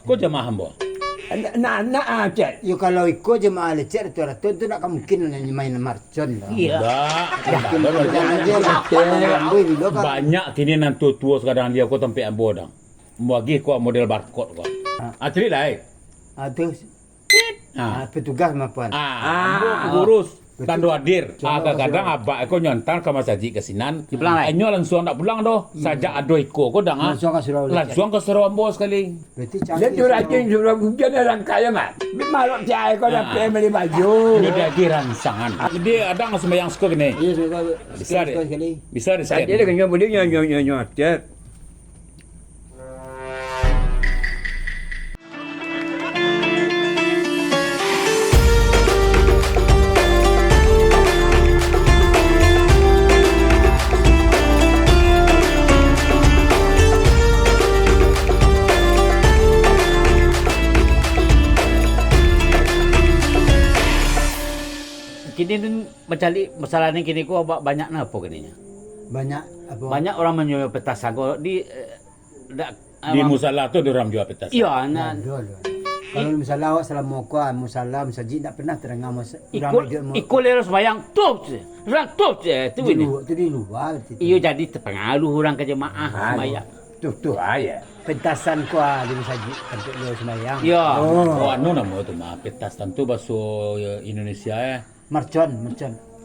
Kau jamaah hambo. Anak-anak aja. Yo kalau ikut jemaah lecet itu orang tu nak mungkin main marcon lah. Iya. Banyak kini nanti tua sekarang dia kau tempat ambo dang. Bagi kau model barcode kau. Cerita lah. Tu petugas mapuan. Ambo urus. Tando hadir. Kadang-kadang abak kau nyontan ke masaji ke sinan. Pulang lah. Enyo langsung nak pulang doh. Sajak ado iko kau dang. Langsung ke Surau Ambo sekali. Dia tu rajin suruh hujan orang kaya mat. Malok cai kau dah beli baju. Dia lagi rangsangan. Dia ada nggak sembahyang suka gini. Iya Bisa deh. sekali. Bisa deh. Dia kan nyoba dia nyoba. Kini ni mencari masalah ni kini ko banyak na apa kini nya. Banyak apa? Banyak orang menjual petasan ko di Di musala tu orang jual petasan. iya na Kalau misalnya awak salam muka, musalam, masjid tak pernah terengah ikut lero sembayang tu tu ini. Itu di luar. Iyo jadi terpengaruh orang ke jemaah sembayang. Tu aja. Pentasan kuah di masjid tempat lo sembayang. Iya. Oh, anu nama tu mah petasan tu bahasa Indonesia Marcon.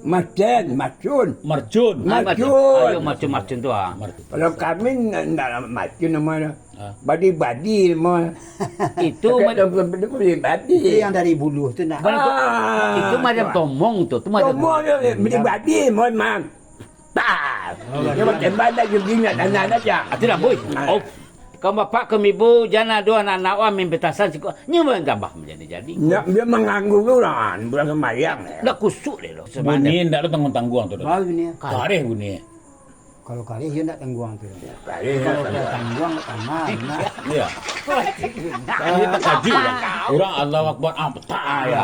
Marcun. Marcun. Ayo marcun tu ah. Kalau kami nak macam nama badi nama. Itu badi. Yang dari buluh tu nak. itu macam tomong tu. Tu macam Semua beli badi mohon maaf. Tak. Dia macam badak juga nak tanah saja. tidak boy. Oh. Kau bapak kami ibu jana dua anak-anak wa min petasan siko. Nya tambah menjadi. Dia mengganggu orang bulan sembahyang. Dah kusuk deh lo. Bunyi ndak lo tanggung-tanggung tu. Bagus ni. Kareh bunyi. Kalau kali dia tak tangguang tu. Kali Kalau dia tangguang tanah. Iya. Dia tak kaji lah. Orang Allahu Akbar tak ya.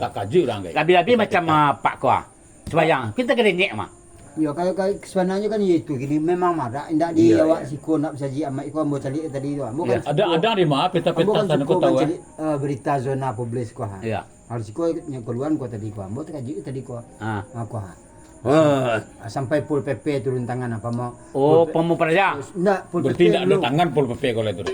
Tak kaji orang guys. Labi-labi macam pak ko ah. Sembayang. Kita kena nyek mah. Ya kalau sebenarnya kan itu gini memang marah indak di awak siko nak saji amat iko ambo cari tadi tu. Bukan Ada di mana peta-petasan aku tahu berita zona publis ko ha. Iya. Harus siko yang keluar ko tadi ko ambo kaji tadi ko. Aku ha. Sampai Pol PP turun tangan apa mau. Oh, pemu praja. Enggak, Pol berarti PP tidak ada tangan Pol PP kalau itu.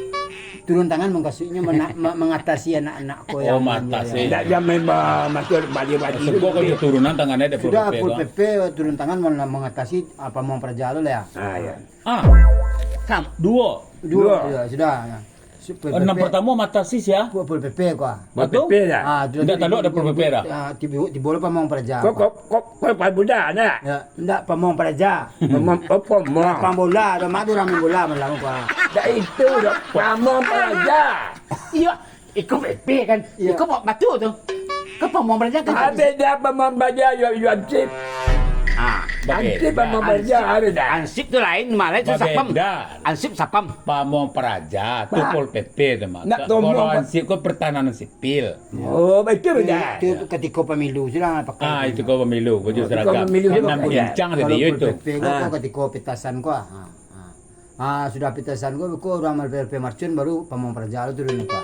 turun tangan mengkasihnya mengatasi anak-anakku yang matasi. Tidak jamin masuk balik-balik. Sebab kalau turunan tangannya ada sudah Pol PP turun tangan mengatasi apa mau perjalanan ya. Ya. Dua. Ya, sudah. Enam pertama matasi ya. Pol PP kok. Betul. Tidak tahu ada Pol PP dah. Tiba-tiba pamong praja. Kok budak nak? Ya, enggak pamong praja. Pambola. Ada mak tu ramai bola malam kok. Dah itu dah pamong aja. Iya, ikut PP kan. Ikut bawa batu tu. Ke pamong praja kan. Habis dah pamong aja you ansip. Ansip pamong aja ada dah. Ansip tu lain, malah itu sapam. Ansip sapam. Pamong Praja tu Pol PP tu mak. Nak Kalau ansip kau pertahanan sipil. Oh betul dah. Itu ketika pemilu sudah pakai. Itu kau pemilu baju seragam. Enam bincang tadi itu. Kau ketika petasan kau. Sudah petasan kau ramal PLP Marcun baru pamong praja itu turun kau.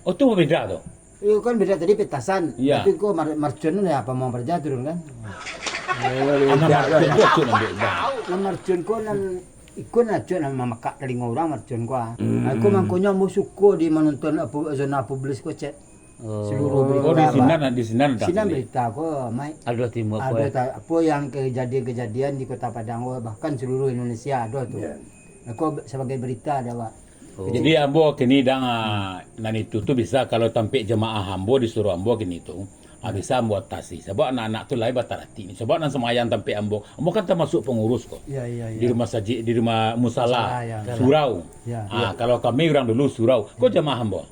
Oh tu beda tu. Itu kan beda tadi petasan. Iya. Tapi kau Marcun ya pamong praja turun kan. Marcun kau nan ikut Marcun memakak telinga orang Marcun kau. Aku mangkonya musuhku di menonton zona publis kau cek. Seluruh berita. Oh di sini ada. Sinan berita kau, Mai. Ada timur ko. Ada apa yang kejadian-kejadian di Kota Padang bahkan seluruh Indonesia ada tu. Aku sebagai berita ada Pak. Jadi ambo kini dang nan itu tu bisa kalau tampik jemaah ambo disuruh ambo kini tu. Bisa ambo atasi. Sebab anak-anak tu lain batarati. Sebab nan semayang tampik ambo. Ambo kan termasuk pengurus kok. Iya. Di rumah saji, di rumah musala, surau. Ya. Kalau kami orang dulu surau. Kau jemaah ambo.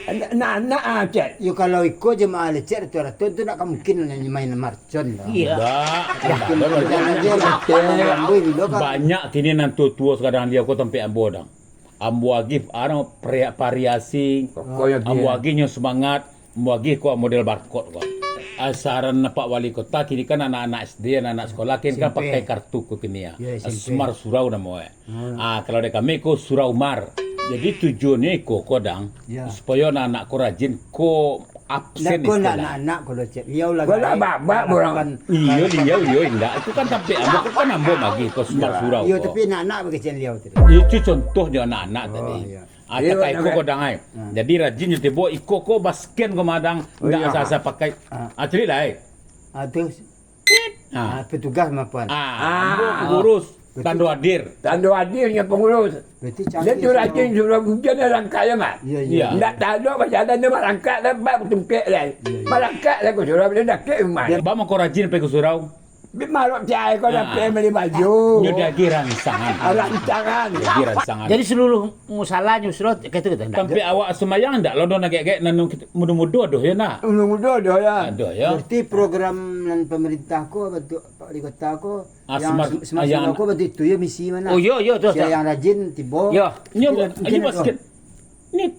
Anak-anak aja. Yo kalau ikut jemaah lecet tu nak mungkin main marcon lah. Iya. Banyak kini nanti tua sekarang dia kau tampik ambo dang. Ambo agif arang variasi. Ambo aginya semangat. Ambo agif kau model barcode kau. Saran Pak Wali Kota kini kan anak-anak SD, anak-anak sekolah kini kan pakai kartu ke kini ya. Smart surau namanya. Kalau di kami ko surau mar. Jadi tujuannya ko kodang Ya. supaya anak ko rajin ko absen Nak ko nak istilah. anak ko cek. Liau lah. Kau nak babak orang. Iya, iya, enggak. Itu kan sampai ambo ko kan ambo lagi ko surau. Iya, tapi nak kecil liau tadi. Itu contohnya anak-anak tadi. iya. Ada Iya, kayak ko nak- kodang ai. Jadi rajin je tebo iko ko basken ko madang enggak iya. asa-asa pakai. Atri lah ai. Tu petugas mapuan. Ambo urus tando hadir. Tanda hadirnya pengurus. Berarti Dia canggih. tu rajin suruh hujan dan langkah ya, Mak. Iya, Iya. Tak tahu berjalan dia malangkat lah, bab tungkek lah. Malangkat lah kau suruh dia dah ke rumah. Ba mo ko rajin pe ko surau. Biar cahaya kau dah pergi beli baju. Nyo dagi rangsangan. Orang tangan. Dagi rangsangan. Jadi seluruh musalah nyusrot gitu kita. Sampai awak semayang ndak londo nak gek nanu mudu-mudu aduh ya nak. Muda dah ya. Aduh ya. Berarti program nan pemerintah ko betul Pak Wali Kota ko yang Smart- semasa ko betul itu ya misi mana? Oh yo tu. Siapa yang rajin tibo. Yo. Nyo Mungkin nyo ada. basket. Nit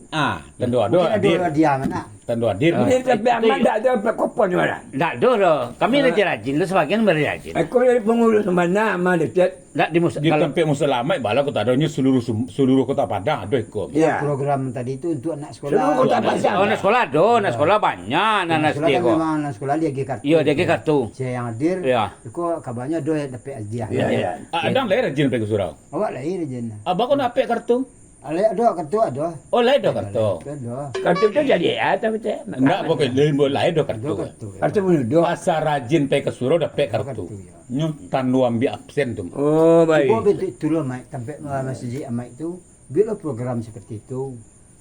tando aduh Mungkin hadir. ada dia mana? Tando hadir. Ini tapi amat tak ada pekopon mana. Tak ada. Kami rajin, lu sebagian rajin. Aku dari pengurus mana mana cek. Tak di Di tempat musalamai bala kota adanya seluruh kota Padang aduh ko. Ya. Program tadi itu untuk anak sekolah. Seluruh kota Anak Padang. anak sekolah ada, anak sekolah banyak, anak sekolah SD kan kok. memang anak sekolah dia ke kartu. Iya, dia ke kartu. Saya yang hadir. Iya. Ko kabarnya do dapat hadiah. Ya ya. Adang lain rajin pe ke surau. Awak lahir je. Abang ko napek kartu. Ale ada kartu ada. Oh lain do kartu. Ada. Kartu tu jadi apa cek? Enggak pokoknya lain bo lain do Ada kartu. kartu. ya. Kartu menuduh. Asa rajin pe ke surau dapet kartu. Kartu, ya. Nyo tandu ambil absen tu. Oh baik. Ibu bentuk itu loh, Mak. Sampai masjid Amat itu, biarlah program seperti itu.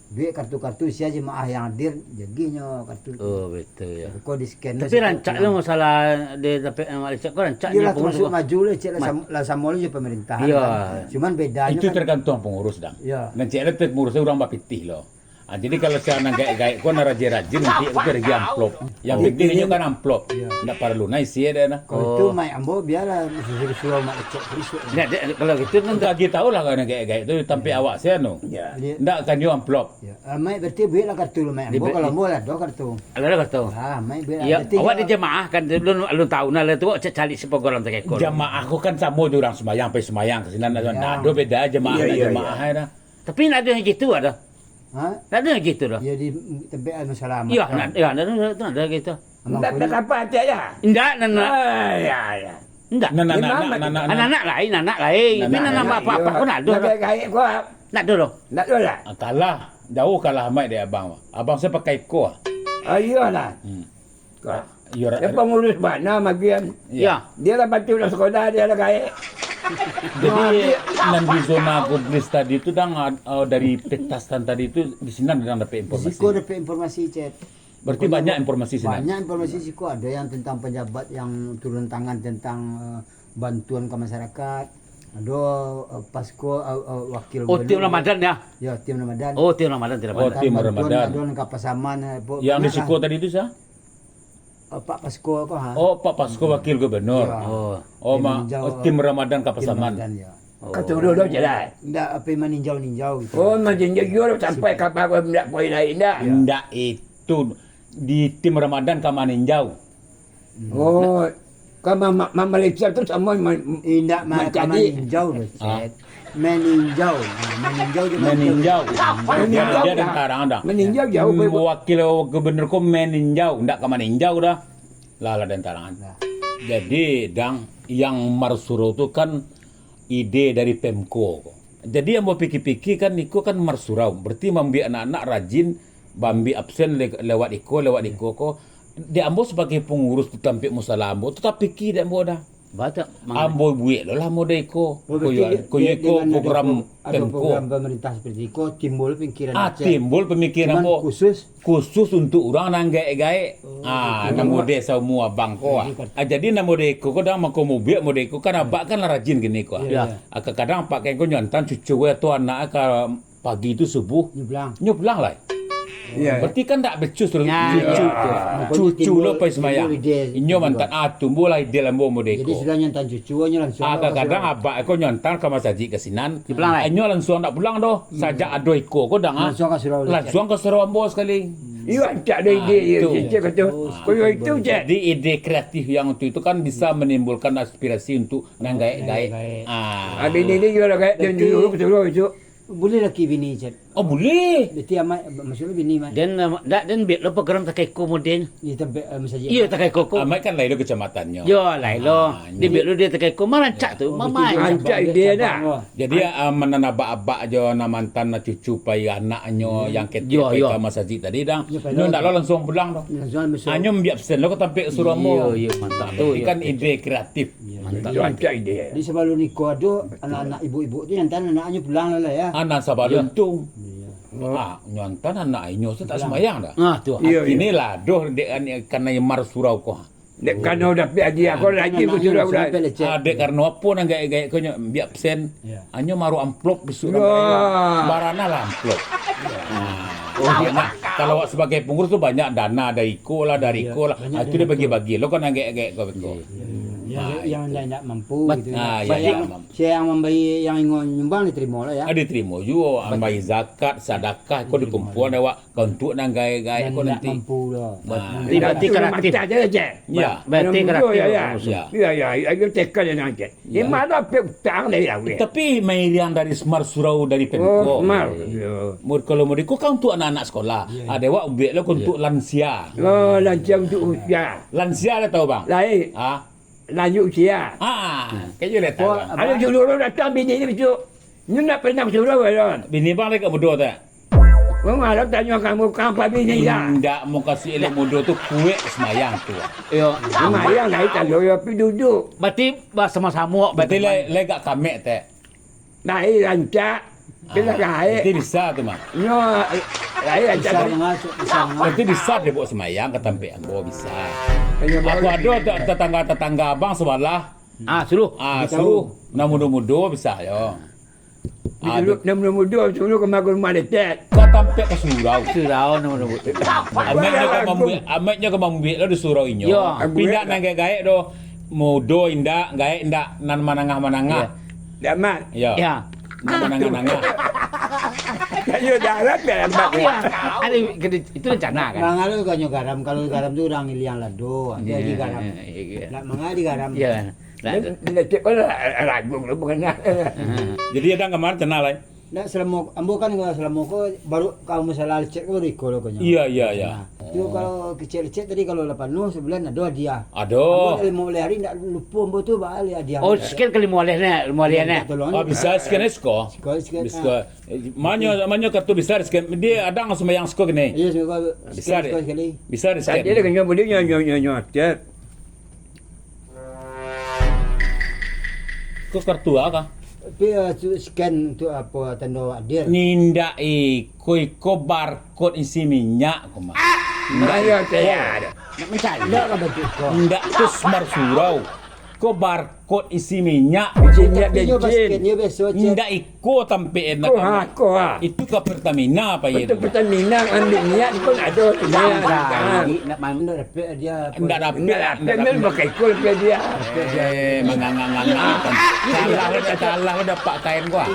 Biar kartu-kartu siapa jemaah yang hadir, jaginya kartu. Oh betul ya. Kau di scan. Tapi rancak lu masalah dia tapi Malaysia kau rancaknya Dia lah pengurus termasuk kau. maju lah, cek lah sama je pemerintahan. Iya. Kan. Cuman bedanya Itu kan. tergantung pengurus dang. Ya. Dan cek letek pengurusnya orang bapitih loh. Jadi kalau saya nak gaya kau nak rajin nanti aku pergi amplop. Yang penting ini kan amplop. Tidak perlu naik sih ada nah. Kalau itu Mak Ambo biarlah suruh Mak cek besok. Nah, kalau gitu Itu bagi tahu lah kalau gaya itu sampai awak saya no. Ya. Tidak kan yo amplop. Ya. Mak berarti biarlah kartu lo Mak Ambo. Kalau Ambo lah do kartu. ada kartu. Ah, Mak biarlah. Ya, Berarti awak ya- di jemaah kan lu tahu nah tu cek cari si program tak ekor. Jamaah aku kan sama orang semayang sampai semayang ke sini. Nah, ada beda jemaah Iya, dan iya, jemaah ya. Tapi nak ada yang gitu ada. Ha? Tak ada yang gitu dah. Ya di tempat masalah Mak. Ya, ada gitu. Tak tak apa cek ya. Enggak, nak. Ya ya. Enggak. Anak-anak lain, anak lain. Tapi nak nama apa-apa pun ada. Nak kaya kau. Nak ada dah. Nak tu lah. Kalah, jauh kalah amat dia abang. Abang saya pakai ko. Ayolah. Kau. Dia pengurus mana bagian. Ya. Dia lah batu dah sekolah dia lah kaya. Jadi dan di zona Goblis tadi itu dang dari petasan tadi itu di sini ada dapat informasi. Siko dapat informasi cek. Berarti banyak informasi sini. Banyak informasi Siko, ada yang tentang pejabat yang turun tangan tentang bantuan ke masyarakat. Ada Pasko wakil Oh, tim Ramadan ya. Ya, tim Ramadan. Oh, tim Ramadan tidak Oh, Ramadan. tim Bantuan Ramadan. Ada yang kapasaman. Yang di Siko tadi itu sah? Pak Pasko apa ha? Oh, Pak Pasko wakil gubernur. Ya. Oh. Oh, Meninjau, tim Ramadan Tim Kapasaman. Ramadan, ya. Kau turun dah jelas. Enggak apa yang meninjau-ninjau gitu. Oh macam jujur sampai kapal kau tidak poin lain dah. Ndak itu di tim Ramadan ke Maninjau. Oh. Kau Malaysia tu sama Indak meninjau loh, cek. Meninjau. Meninjau juga. Meninjau. Meninjau Dia dah. dan karang dah. Meninjau jauh. Wakil gubernur ko meninjau, ndak ke Maninjau dah. Lala dan tarangan. Nah. Jadi dang yang Marsuro itu kan ide dari Pemko. Jadi yang mau pikir-pikir kan Niko kan Marsurau. Berarti mambi anak-anak rajin, bambi absen lewat Iko ko. Dia ambo sebagai pengurus tu tampik musalah ambo, tetap pikir dia ambo dah. Baca. Ambo buat lah mo Iko. Berarti Koyo Iko dengan ada program ada Pemko. program pemerintah seperti itu timbul pikiran Aceh. Timbul pemikiran Cuman ambo khusus untuk orang nang gae-gae. Namo de semua bangko. Jadi namo de ko dah mako mobil mo de ko kan abak kan lah rajin gini ko. Iya. Kadang pakai ko nyontan cucu we tu anak ka pagi itu subuh nyeblang. nyoblang lah. Ya. Berarti kan tak becus tu Ya, cucu. ya. Cucu lo pas semayang. Timbul ide. Inyo mantan tumbuh lah ide lambo mo de Jadi ko. sudah nyontan cucunya langsung. Kadang abak ko nyontan ke masaji ke sinan. Pulang lah. Inyo langsung tak pulang doh. Sajak ado iko ko dang. Langsung ke Surau. Langsung ke Sarawambo sekali. Iya tak ada ide itu. dia kata. Kau itu je. Jadi ide kreatif yang itu kan bisa menimbulkan aspirasi untuk nang gae-gae. Ada ini juga lah kayak dan dulu betul itu. Boleh laki bini chat. Oh boleh. Dia amai maksudnya bini mai. Dan biar lo program takai ko model. Dia tempat masjid. Iya takai ko. Amai kan lain kecamatannya. Yo lailo. Dia biar lo dia takai ko marancak tu. Mamai. Rancak dia dah. Jadi mana abak jo na mantan na cucu pai anaknya yang ketek Yo, pai yo. ke masjid tadi dah. Yo, pai Nyo lo. ndak lo langsung pulang dah. Langsung besok. Anyo biar pesen lo ketampe suruh mo. Iya, mantap tu. Ikan ide kreatif. Mantap. Rancak dia. Di sebelum nikah tu anak-anak ibu-ibu tu yang anaknya pulang lah ya. Anak sabalun tu. Nyontan anak inyo tak semayang dah. Ah tu. Iya, iya. Inilah doh dek karena yemar surau ko. Dek kano dah pi dia kau lagi bersurau dah. Adek karena apa nang gaya-gaya ko biar pesen. Ya. Anyo maru amplop bisu Wah. barana lah amplop. Banyak. Kalau sebagai pengurus tu banyak dana dari ko lah, dari ko lah. Itu dia bagi-bagi. Lo kan gaya-gaya ko. Yang tidak mampu gitu. Ah, Saya ya, yang saya yang memberi yang nyumbang diterima lah ya. Ada terima juga ambai zakat, sedekah ko dikumpul awak untuk nang gaya-gaya ko Yang tidak nanti. mampu lah. Berarti kreatif. Macam je je. Ya. Berarti kreatif. Ya. Ya. Ya ya, ayo tekan dia nanti. Di mana pi utang dia ya. Tapi mai yang dari Semar Surau dari Oh, Pemko. mal. Mur kalau mau ko kan untuk anak-anak sekolah. Ada wak ubek lo untuk lansia. Oh, lancang tu usia. Lansia ada tahu bang? Lain, Ah. lanjut usia. Kayaknya dah tahu. Bang. Ada jurur datang bini ni besok. Ni nak pernah bersurau kan? Bini bang lagi bodoh tak? Orang Arab tanya kamu kapan bini dah. Tidak mau kasih elok bodoh tu kue semayang tu. Yo. Lumayan lah kita loyo pergi duduk. Berarti sama-sama. Berarti lega kamek tak? Naik rancak. Bila naik. Berarti bisa tu mah. No, naik rancak. Bisa mengasuk, bisa mengasuk. Berarti bisa dia buat semayang ke tempat ambo bisa. Hanya Aku baru. ada tetangga-tetangga abang sebelah. Suruh. Suruh na muda-muda bisa yo. Dulu 6 suruh ke rumah detek. Kau tampak ke surau. Surau nama. Amatnya ke mambil lo di surau inyo. Yo. Pindah nang gaya do. Mudo indak, gaya indak nan manangah-manangah. Damat. Yo. Ya. Nan manangah-manangah. Kayu darat damat. Iya. Ada itu rencana kan. Bang Alu kan garam, kalau garam tu orang iliang lado, dia di garam. Nak mangga di garam. Iya. Detek pun ragu lu bukan. Jadi ada kemarin kenal lah. Nak selama ambo kan kalau selama ko baru kau masalah lecet ko riko lo kanya. Iya, iya, iya. Itu kalau kecil lecet tadi kalau 80 sebulan ada dia. Aduh. Ambo 5 hari nak lupa ambo tu balik dia. Oh, sekian kali mualihnya. Oh, bisa sekian esko. Sekian. Bisa. Manyo kartu bisa sekian. Dia ada nggak semua yang sko gini. Iya, semoga Bisa deh. sekali. Bisa Saya sekian. dia kan boleh nyonya. Kau kartu apa? Tapi tu scan tu apa tanda hadir. Ninda iko barcode isi minyak kau mah. Saya ada. Nak mencari. Tidak lah bentuk ko. Ninda tu Semar Surau. Ko barcode isi minyak. Minyak Dia bensin. basket dia besok cek. Ninda iko tampe enak. Ko ha. Itu ke Pertamina apa ya? Betul Pertamina ambil niat pun ada. Nak mana dapat dia. Ndak dapat. Memang pakai kol ke dia. Manganga-nganga. Salah dapat kain gua.